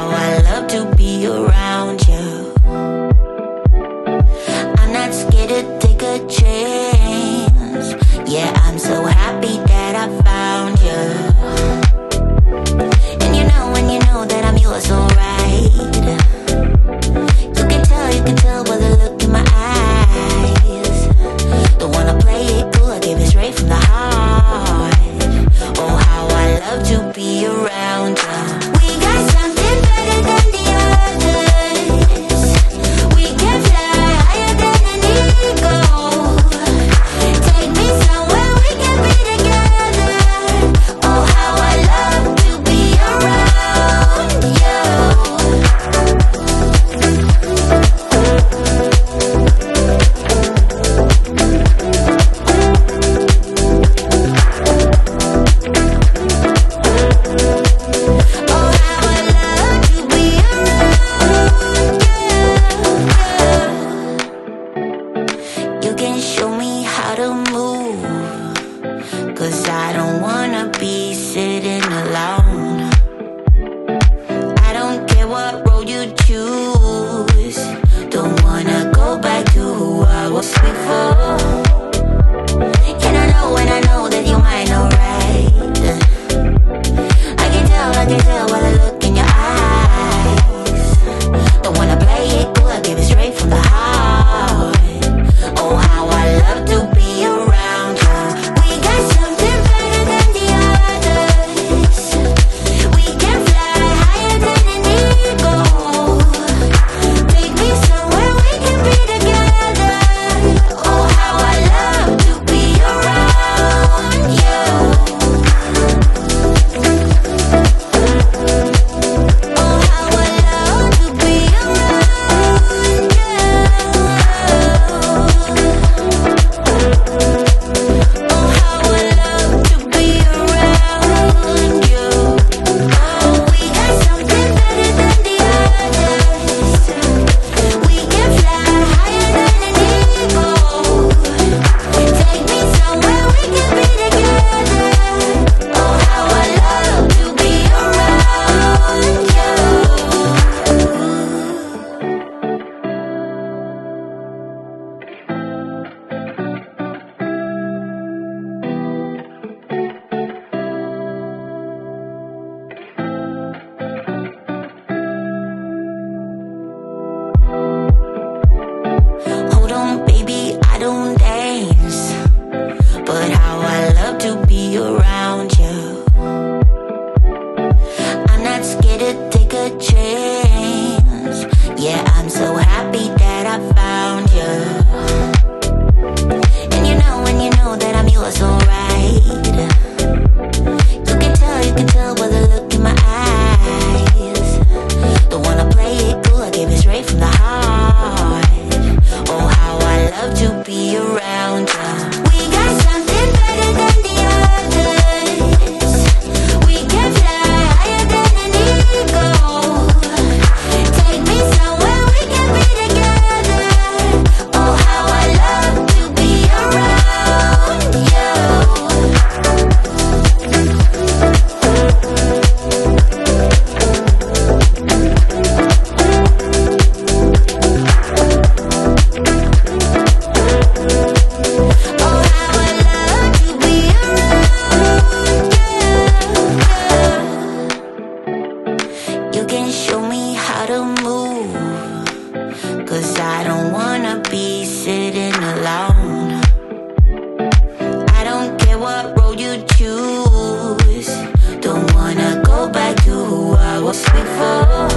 how I love to be around you. I'm not scared to take a chance. Yeah, I'm so happy that I found you. And you know that I'm yours, alright. You can tell by the look in my eyes. Don't wanna play it cool, I gave it straight from the heart. Oh, how I love to be around you. We got something better than the others. We can fly higher than an eagle. Take me somewhere we can be together. Oh, how I love to be around you. You can show me how to move, 'cause I don't wanna be sitting alone. I don't care what road you choose. Don't wanna go back to who I was before. And I know that you might know right. I can tell by the look in your eyes. Don't wanna play it cool, I give it straight from the heart. Oh, how I love to be around you. We got something better than the others. We can fly higher than an eagle. Take me somewhere we can be together. Oh, how I love to be around you. Oh, how I love to be around you. Oh, how I love to be around you. Oh, we got something better than the others. We can fly higher than an eagle. Take me somewhere we can be together. Oh, how I love to be around you. Hold on, baby, I don't dance, but how I love to be around you. I'm not scared to take a chance. Yeah, I'm so happy that I found you. And you know that I'm yours, alright. You can tell by the look in my eyes. Don't wanna play it cool, I gave it straight from the heart. Oh, how I love to be around you. We got something better than the others. We can fly higher than an eagle. Take me somewhere we can be together. Oh, how I love to be around you. Oh, how I love to be around you. You can show me how to move, 'cause I don't wanna be sitting alone. I don't care what road you choose. Don't wanna go back to who I was before.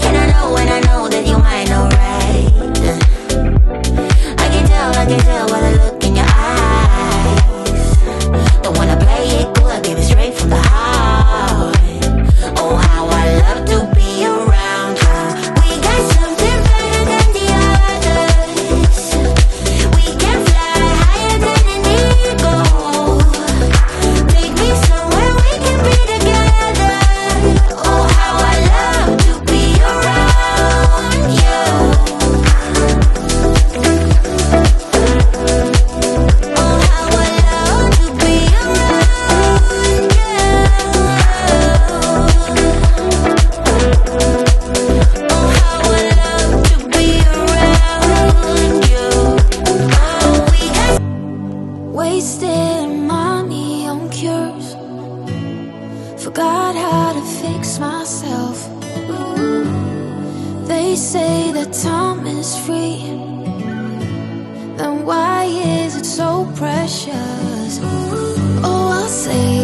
And I know that you might know right. I can tell by the look in your eyes. Don't wanna play it cool, I give it straight from the heart. Oh, how I love to be around you. We got something better than the others. We can fly higher than an eagle. Take me somewhere we can be together. Oh, they say that time is free, then why is it so precious? Oh, I'll say